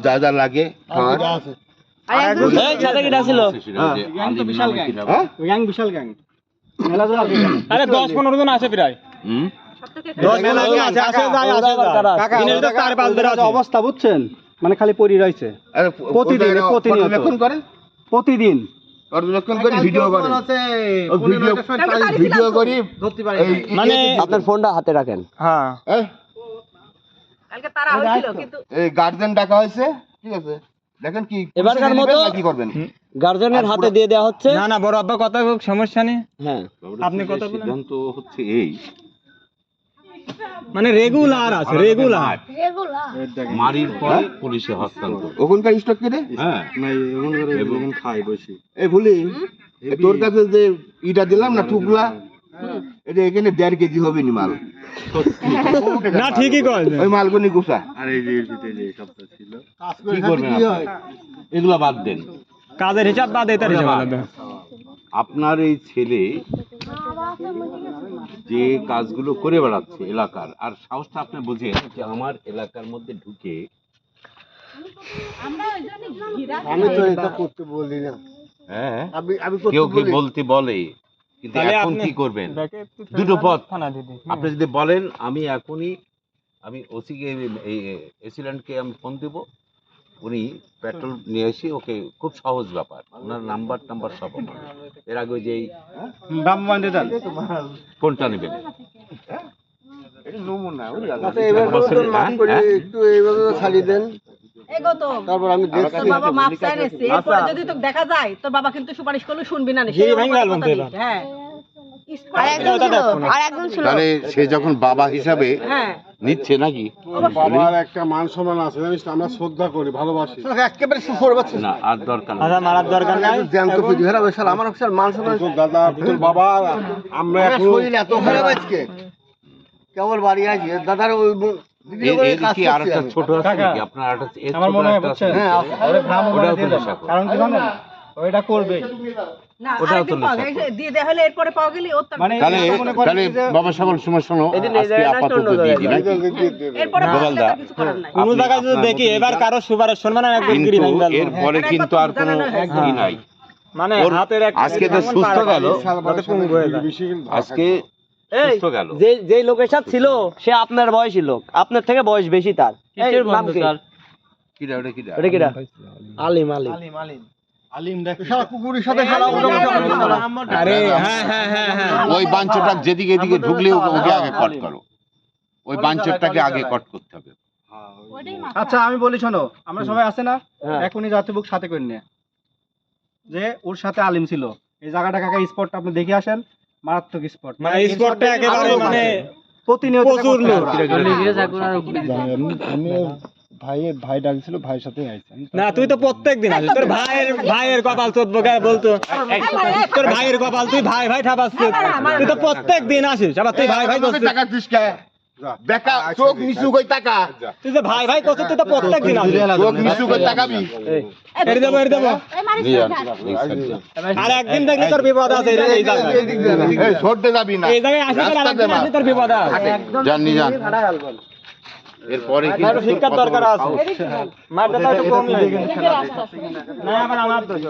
যা যা লাগে আরে 10-15 জন আছে প্রায়। 10-15 জন আছে, আসে যায় আসে যায়। দিনের তো 4-5 ধরে আছে অবস্থা বুঝছেন, মানে খালি পড়ি রইছে প্রতিদিন প্রতিদিন পর্যবেক্ষণ করি, ভিডিও করি, ভিডিও করি মানে আপনার ফোনটা হাতে রাখেন। হ্যাঁ কালকে তারা হয়েছিল কিন্তু এই গার্জেন ডাকা হয়েছে, ঠিক আছে, দেখেন কি এবারকার মতো কি করবেন, গার্জেনের হাতে দিয়ে দেওয়া হচ্ছে। না না বড় আব্বা কথা হোক, সমস্যা নেই। হ্যাঁ আপনি কথা বলেন। সিদ্ধান্ত হচ্ছে এই, মানে রেগুলার আছে, রেগুলার মারির পরে পুলিশে হস্তান্তর। ওখানকার স্টক কেটে হ্যাঁ এখন খাই বসি। এই ভুলি তোর কাছে যে ইটা দিলাম না টুকলা, এটা এখানে 1.5 কেজি হবে নি মাল। না ঠিকই কয়, ওই মালগুনি গুছা আর এই যে এর ভিতরে যে সবটা ছিল কি করবেন এগুলা বাদ দেন, কাজের হিসাব বাদ এটার হিসাব আলাদা। আপনার এই ছেলে যে কাজগুলো করে বেড়াচ্ছে এলাকার, আর সাহসটা আপনি বুঝেন যে আমার এলাকার মধ্যে ঢুকে, আমি তো এটা করতে বলি না। হ্যাঁ আমি কেউ কেউ বলতে বলে, কিন্তু তাহলে এখন আপনি কি করবেন? দুটো পথ, থানা দিদি। আপনি যদি বলেন আমি এখনই, আমি ওসিকে এসিল্যান্ডকে আমি ফোন দেব, উনি পেট্রোল নিয়ে এসে, ওকে খুব সহজ ব্যাপার, ওনার নাম্বার সব আমার। এর আগে যে কোনটা নেবেন একটু এইভাবে ছাড়িয়ে দেন, এই গৌতম, তারপর আমি দেখছি। তোর বাবা মাপ চাইছে, এরপরে যদি তোকে দেখা যায় তোর বাবা কিন্তু সুপারিশ করলে শুনবি না। হ্যাঁ তাহলে সে যখন বাবা হিসাবে হ্যাঁ নিচ্ছে নাকি, বাবার একটা মান সম্মান আছে, জানিস তো, আমরা শ্রদ্ধা করি, ভালোবাসি। একেবারে সুফর বাচ্চা না আর দরকার নেই। আচ্ছা মারার দরকার নাই। জ্যান্ত পুঁজি হারা বেশাল আমার একটা মান সম্মান। দাদা তোর বাবা, আমরা শরীর এত খারাপ আজকে, কেবল বাড়ি আছি দাদার ওই কি আর একটা ছোট আছে নাকি আপনার? আমার মনে হয় বুঝছেন, কারণ কি জানেন, ওইটা করবে না, আরেকদিন পাওয়া যায়, দিয়ে দেয়া হলে এরপরে পাওয়া গেলে ওর তার মানে তাহলে বাবা সকল সময় শোনো, আজকে আপাতত দিয়ে দিই নাকি? এরপরে পাওয়া গেলে গোপালদা, কিছু করার নাই। কোন জায়গায় যদি দেখি এবার কারো সুপারিশ শুনবে না, একদম গিরি ভাঙবে। এরপরে কিন্তু আর কোনো ই নাই, মানে হাতের এক আজকে তো সুস্থ গেল, আজকে সুস্থ গেল। যে লোকের সাথে ছিল সে আপনার বয়সী লোক, আপনার থেকে বয়স বেশি তার। কিরা ওটা কিরা? ওটা কিরা? আলিম আলিম আলিম দেখ শালা কুকুরের সাথে শালা আরে হ্যাঁ হ্যাঁ হ্যাঁ হ্যাঁ ওই বাঞ্চটা যেদিকে এদিকে ঢুকলে ওকে আগে কট করো, ওই বাঞ্চটাকে আগে কট করতে হবে। আচ্ছা আমি বলি শোনো, আমরা সবাই আছে না, এখনই যাতে বুক সাথে করে নিয়ে যে ওর সাথে আলিম ছিল, এই জায়গাটা কাকা স্পটটা আপনি দেখে আসেন, মারাত্মক স্পট, মানে স্পটটা একেবারে মানে প্রতিনিয়ত প্রচুর লোক। আমি ভাই ডাকছিল, ভাইয়ের সাথে আইছি। না তুই তো প্রত্যেকদিন আসিস, তোর ভাইয়ের কপাল চোদবো গায়ে বলতো, তোর ভাইয়ের কপাল, তুই ভাই ঠাপাচ্ছিস, তুই তো প্রত্যেকদিন আসিস, আবার তুই ভাই করছিস, টাকা দিস কে? বেকা চোখ নিচু কই টাকা, তুই যে ভাই করছিস, তুই তো প্রত্যেকদিন আসিস। চোখ নিচু কই টাকাবি, এর দেবো আর একদিন দেখলে তোর বিপদ আছে। এই জায়গায় এই ছোটতে যাবি না, এই জায়গায় আসিস, আর একদিন আসলে তোর বিপদ আছে। জানি জান এরপরে কি শিক্ষার দরকার আছে, মারটা একটু কমই, না আবার আমার দোষ।